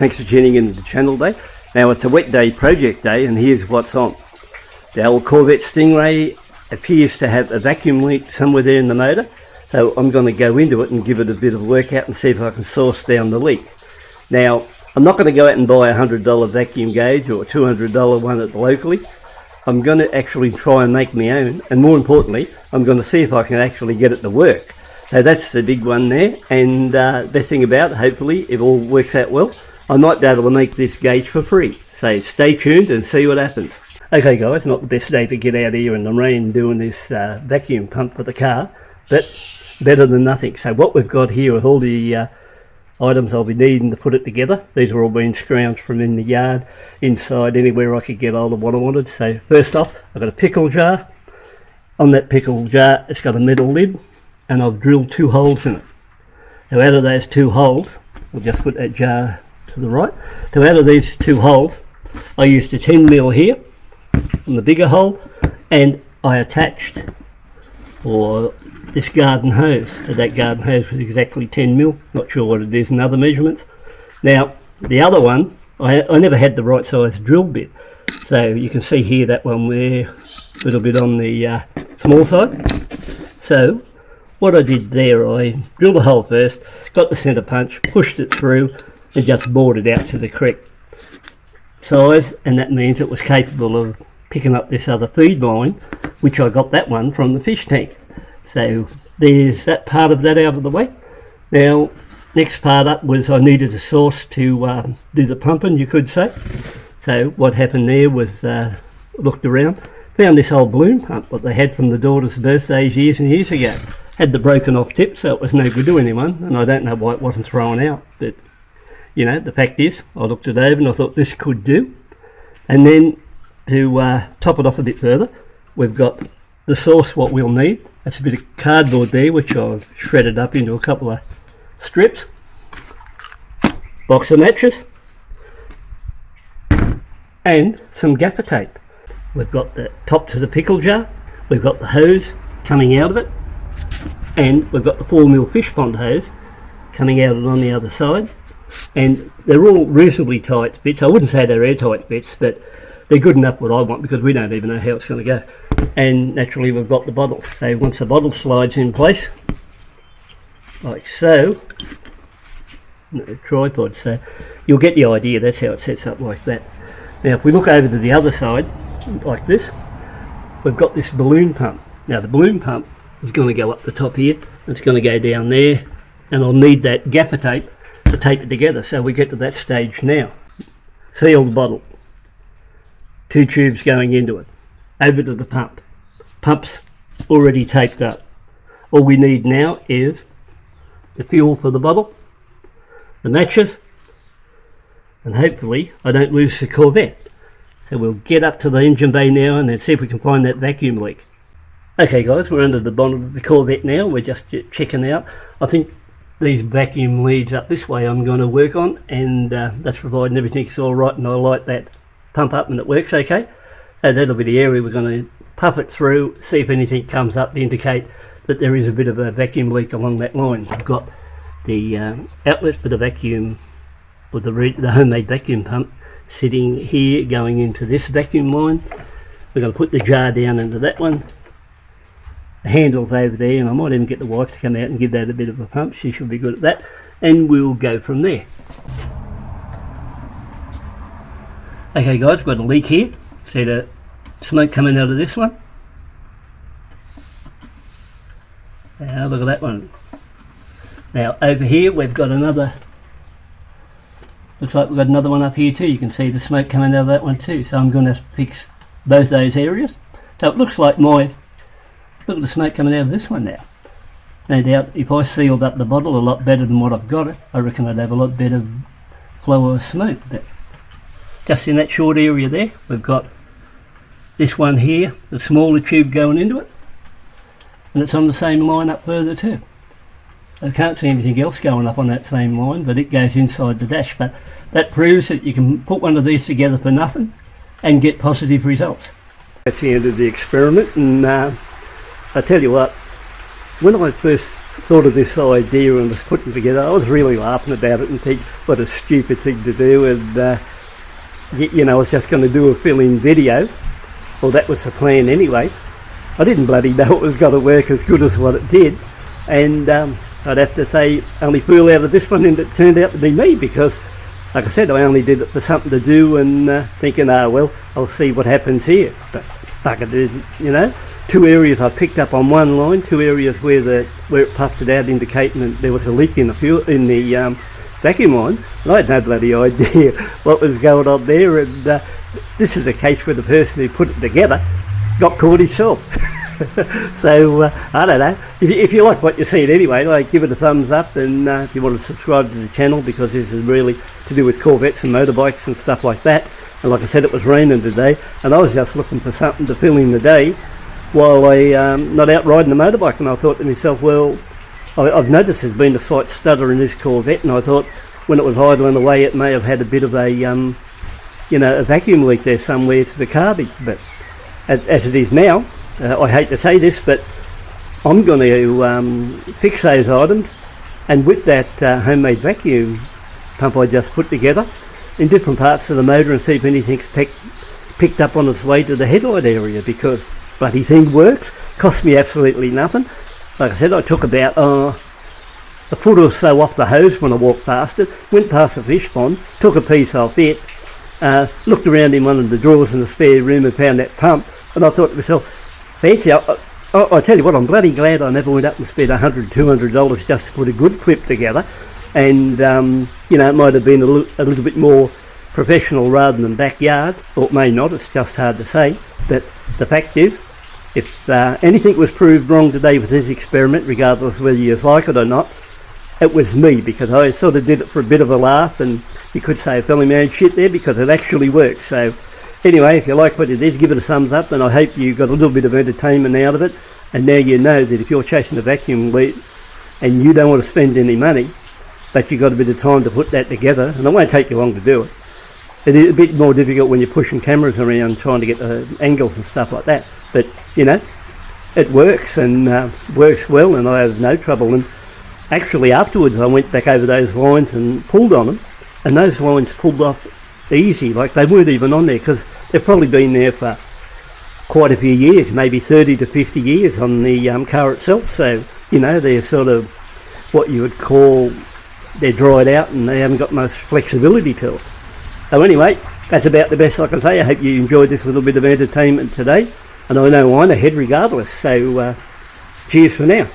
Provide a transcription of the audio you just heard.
Thanks for tuning in to the channel today. Now it's a wet day, project day, and here's what's on. The old Corvette Stingray appears to have a vacuum leak somewhere there in the motor, so I'm going to go into it and give it a bit of workout and see if I can source down the leak. Now I'm not going to go out and buy a $100 vacuum gauge or a $200 one at the locally. I'm going to actually try and make my own, and more importantly I'm going to see if I can actually get it to work. So that's the big one there, and best thing about it, hopefully it all works out well. I might be able to make this gauge for free, so stay tuned and see what happens. Okay guys, not the best day to get out here in the rain doing this vacuum pump for the car, but better than nothing. So what we've got here with all the items I'll be needing to put it together. These are all being scrounged from in the yard, inside, anywhere I could get hold of what I wanted. So first off, I've got a pickle jar. On that pickle jar it's got a metal lid, and I've drilled 2 holes in it. Now out of those 2 holes, I'll just put that jar to the right. So out of these 2 holes, I used a 10mm here on the bigger hole, and I attached this garden hose. So that garden hose was exactly 10mm. Not sure what it is in other measurements. Now the other one, I never had the right size drill bit. So you can see here that one there, a little bit on the small side. So what I did there, I drilled a hole first, got the centre punch, pushed it through, and just bored it out to the correct size, and that means it was capable of picking up this other feed line, which I got that one from the fish tank. So there's that part of that out of the way. Now next part up was I needed a source to do the pumping, you could say. So what happened there was looked around, found this old balloon pump what they had from the daughter's birthdays years and years ago. Had the broken off tip, so it was no good to anyone, and I don't know why it wasn't thrown out, but you know, the fact is I looked it over and I thought this could do. And then to top it off a bit further, we've got the source what we'll need. That's a bit of cardboard there which I've shredded up into a couple of strips, box of matches, and some gaffer tape. We've got the top to the pickle jar, we've got the hose coming out of it, and we've got the 4mm fish pond hose coming out on the other side. And they're all reasonably tight bits. I wouldn't say they're airtight bits, but they're good enough what I want, because we don't even know how it's going to go. And naturally we've got the bottle. So once the bottle slides in place, like so, no tripod, so you'll get the idea. That's how it sets up like that. Now if we look over to the other side, like this, we've got this balloon pump. Now the balloon pump is going to go up the top here, it's going to go down there, and I'll need that gaffer tape to tape it together. So we get to that stage now. Sealed bottle, 2 tubes going into it, over to the pump. Pump's already taped up. All we need now is the fuel for the bottle, the matches, and hopefully I don't lose the Corvette. So we'll get up to the engine bay now and then see if we can find that vacuum leak. Okay guys, we're under the bonnet of the Corvette now. We're just checking out. I think these vacuum leads up this way I'm going to work on, and that's providing everything's all right and I light that pump up and it works okay. And that'll be the area we're going to puff it through, see if anything comes up to indicate that there is a bit of a vacuum leak along that line. I've got the outlet for the vacuum, or the homemade vacuum pump, sitting here going into this vacuum line. We're going to put the jar down into that one. The handle's over there, and I might even get the wife to come out and give that a bit of a pump. She should be good at that, and we'll go from there. Okay guys, we've got a leak here. See the smoke coming out of this one? Now look at that one. Now over here we've got another, looks like we've got another one up here too. You can see the smoke coming out of that one too, so I'm going to fix both those areas. So it looks like look at the smoke coming out of this one now. No doubt if I sealed up the bottle a lot better than what I've got it, I reckon I'd have a lot better flow of smoke. But just in that short area there, we've got this one here, the smaller tube going into it, and it's on the same line up further too. I can't see anything else going up on that same line, but it goes inside the dash. But that proves that you can put one of these together for nothing and get positive results. That's the end of the experiment, and I tell you what, when I first thought of this idea and was putting it together, I was really laughing about it and think what a stupid thing to do. And you know, I was just going to do a fill-in video. Well, that was the plan anyway. I didn't bloody know it was going to work as good as what it did. And I'd have to say, only fool out of this one, and it turned out to be me, because, like I said, I only did it for something to do, and thinking, well, I'll see what happens here. But fuck it, you know. 2 areas I picked up on one line, 2 areas where it puffed it out, indicating that there was a leak in the vacuum line. And I had no bloody idea what was going on there. And this is a case where the person who put it together got caught himself. So I don't know. If you like what you see it anyway, like, give it a thumbs up, and if you want to subscribe to the channel, because this is really to do with Corvettes and motorbikes and stuff like that. And like I said, it was raining today, and I was just looking for something to fill in the day while I'm not out riding the motorbike. And I thought to myself, well, I've noticed there's been a slight stutter in this Corvette, and I thought when it was idling away it may have had a bit of a you know, a vacuum leak there somewhere to the carbide. But as it is now, I hate to say this, but I'm going to fix those items, and with that homemade vacuum pump I just put together in different parts of the motor, and see if anything's picked up on its way to the headlight area, because bloody thing works. Cost me absolutely nothing. Like I said, I took about a foot or so off the hose when I walked past it, went past the fish pond, took a piece off it, looked around in one of the drawers in the spare room and found that pump, and I thought to myself, fancy, I tell you what, I'm bloody glad I never went up and spent $100, $200 just to put a good clip together. And you know, it might have been a little bit more professional rather than backyard, or it may not, it's just hard to say. But the fact is, if anything was proved wrong today with this experiment, regardless of whether you like it or not, it was me, because I sort of did it for a bit of a laugh, and you could say I fell in my own shit there, because it actually works. So anyway, if you like what it is, give it a thumbs up, and I hope you got a little bit of entertainment out of it. And now you know that if you're chasing a vacuum leak and you don't want to spend any money, but you've got a bit of time to put that together, and it won't take you long to do it. It is a bit more difficult when you're pushing cameras around trying to get angles and stuff like that. But, you know, it works, and works well, and I have no trouble. And actually afterwards I went back over those lines and pulled on them, and those lines pulled off easy, like they weren't even on there, because they've probably been there for quite a few years, maybe 30 to 50 years on the car itself. So, you know, they're sort of what you would call, they're dried out, and they haven't got much flexibility to it. So anyway, that's about the best I can say. I hope you enjoyed this little bit of entertainment today, and I know I'm ahead regardless. So cheers for now.